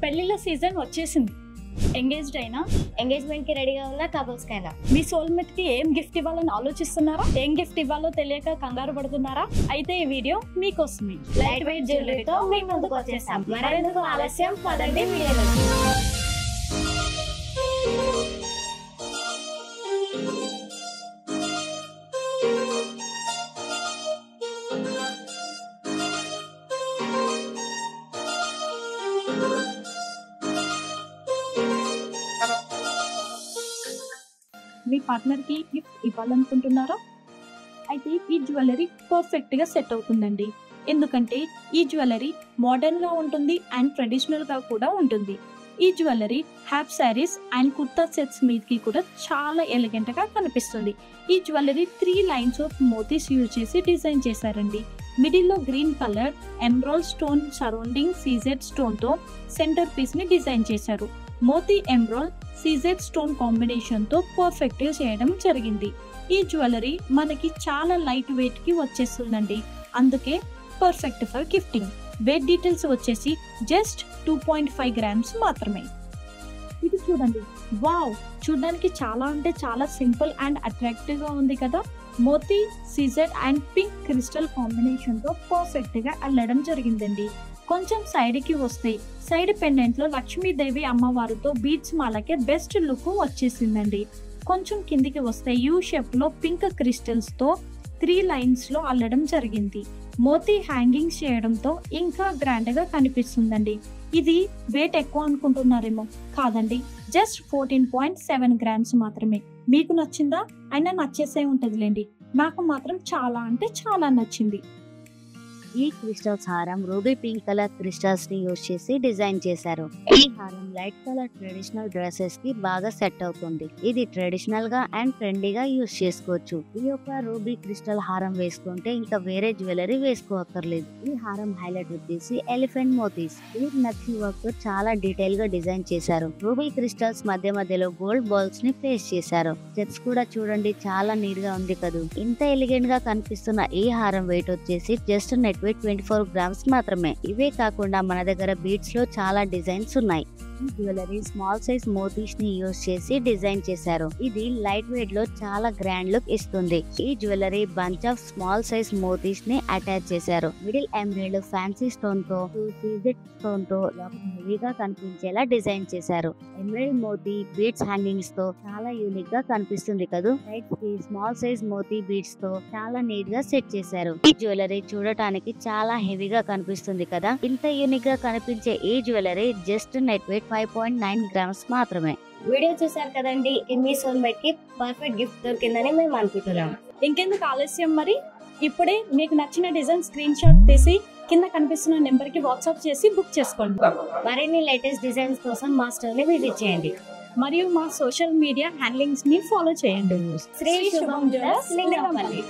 పెళ్లిళ్ళ సీజన్ వచ్చేసింది. ఎంగేజ్డ్ అయినా, ఎంగేజ్మెంట్ కి రెడీగా ఉన్న కపుల్స్ కైనా మీ సోల్మేట్ కి ఏం గిఫ్ట్ ఇవ్వాలని ఆలోచిస్తున్నారా? ఏం గిఫ్ట్ ఇవ్వాలో తెలియక కంగారు పడుతున్నారా? అయితే ఈ వీడియో మీకోసమే. లైట్ వెయిట్ జ్యువెలరీతో మీ ముందుకు వచ్చేసాం. మరెందుకు ఆలస్యం, పదండి వీడియోలో. మీ పార్ట్నర్ కి గిఫ్ట్ ఇవ్వాలనుకుంటున్నారా? అయితే ఈ జ్యువెలరీ పర్ఫెక్ట్ గా సెట్ అవుతుందండి. ఎందుకంటే ఈ జ్యువెలరీ మోడర్న్ గా ఉంటుంది అండ్ ట్రెడిషనల్ గా కూడా ఉంటుంది. ఈ jewellery half sarees and kurta sets మీదకి కూడా చాలా ఎలిగెంట్ గా కనిపిస్తుంది. ఈ jewellery 3 lines of motis use చేసి డిజైన్ చేశారండి. మిడిల్ లో green colour emerald stone surrounding CZ stone తో సెంటర్ పీస్ ని డిజైన్ చేశారు. Moti emerald CZ stone combination తో పర్ఫెక్ట్ గా చేయడం జరిగింది. ఈ జ్యువెలరీ మనకి చాలా లైట్ వెయిట్ కి వచ్చేస్తుందండి. అందుకే perfect for gifting. Weight details వచ్చేసి జస్ట్ 2.5 గ్రామ్స్ మాత్రమే. ఇది చూడండి, వావ్! చూడడానికి చాలా అంటే చాలా సింపుల్ అండ్ అట్రాక్టివ్ గా ఉంది కదా. మోతీ CZ and pink crystal combination తో పర్ఫెక్ట్ గా అల్లడం జరిగిందండి. కొంచెం సైడ్ కి వస్తే సైడ్ పెండెంట్ లో లక్ష్మీదేవి అమ్మవారితో బీడ్స్ మాలకే బెస్ట్ లుక్ వచ్చేసిందండి. కొంచెం కిందికి వస్తే యూ షేప్ లో పింక్ క్రిస్టల్స్ తో 3 లైన్స్ లో అల్లడం జరిగింది. మోతీ హ్యాంగింగ్స్ చేయడంతో ఇంకా గ్రాండ్ గా కనిపిస్తుందండి. ఇది వెయిట్ ఎక్కువ అనుకుంటున్నారేమో, కాదండి, జస్ట్ 14.7 గ్రామ్స్ మాత్రమే. మీకు నచ్చిందా? అయినా నచ్చేసే ఉంటదిలేండి. నాకు మాత్రం చాలా అంటే చాలా నచ్చింది. ఈ క్రిస్టల్స్ హారం రూబీ పింక్ కలర్ క్రిస్టల్స్ ని యూజ్ చేసి డిజైన్ చేశారు. ఈ హారం లైట్ కలర్ ట్రెడిషనల్ డ్రెస్సెస్ కి బాగా సెట్ అవుతుంది. ఇది ట్రెడిషనల్ గా అండ్ ట్రెండీగా యూజ్ చేసుకోవచ్చు. ఈ యొక్క రూబీ క్రిస్టల్ హారం వేసుకుంటే ఇంకా వేరే జ్యువెలరీ వేసుకోవక్కర్లేదు. ఈ హారం హైలైట్ వచ్చేసి ఎలిఫెంట్ మోతీస్. ఈ నక్షి వర్క్ తో చాలా డీటెయిల్ గా డిజైన్ చేశారు. రూబీ క్రిస్టల్స్ మధ్య మధ్యలో గోల్డ్ బాల్స్ ని ప్లేస్ చేశారు. స్టెప్స్ కూడా చూడండి, చాలా నీట్ గా ఉంది కదా. ఇంత ఎలిగెంట్ గా కనిపిస్తున్న ఈ హారం వెయిట్ వచ్చేసి జస్ట్ నెట్ 24 గ్రామ్స్ మాత్రమే. ఇవే కాకుండా మన దగ్గర బీడ్స్ లో చాలా డిజైన్స్ ఉన్నాయి. ఈ జ్యువెలరీ స్మాల్ సైజ్ మోతీస్ ని యూజ్ చేసి డిజైన్ చేశారు. ఇది లైట్ వెయిట్ లో చాలా గ్రాండ్ లుక్ ఇస్తుంది. ఈ jewellery bunch of small size motis ని అటాచ్ చేశారు. మిడిల్ ఎంబ్రాయిడ్ ఫ్యాన్సీ స్టోన్ తో సీజెడ్ స్టోన్ తో హెవీగా కనిపించేలా డిజైన్ చేశారు. ఎంబ్రాయిడ్ మోతీ బీడ్స్ హ్యాంగింగ్స్ తో చాలా యూనిక్ గా కనిపిస్తుంది కదా. సైడ్స్ కి స్మాల్ సైజ్ మోతీ బీడ్స్ తో చాలా నీట్ గా సెట్ చేశారు. ఈ జ్యువెలరీ చూడటానికి చాలా హెవీగా కనిపిస్తుంది కదా. ఇంత యూనిక్ గా కనిపించే ఈ jewellery just net weight 5.9 grams మాత్రమే. వీడియో చూసారు కదండి. మీ సోల్మేట్ కి పర్ఫెక్ట్ గిఫ్ట్ దొరికిందని మేము అనుకుంటున్నాం. ఇంకెందుకు ఆలస్యం, మరి ఇప్పుడే మీకు నచ్చిన డిజైన్ స్క్రీన్ షాట్ తీసి కింద కనిపిస్తున్న నెంబర్ కి వాట్సాప్ చేసి బుక్ చేసుకోండి. మరిన్ని లేటెస్ట్ డిజైన్స్ కోసం మా స్టోర్ ని విజిట్ చేయండి. మరియు మా సోషల్ మీడియా హ్యాండ్లింగ్స్ ని ఫాలో చేయండి. శ్రీ శుభం జ్యువెలర్స్, లింగంపల్లి.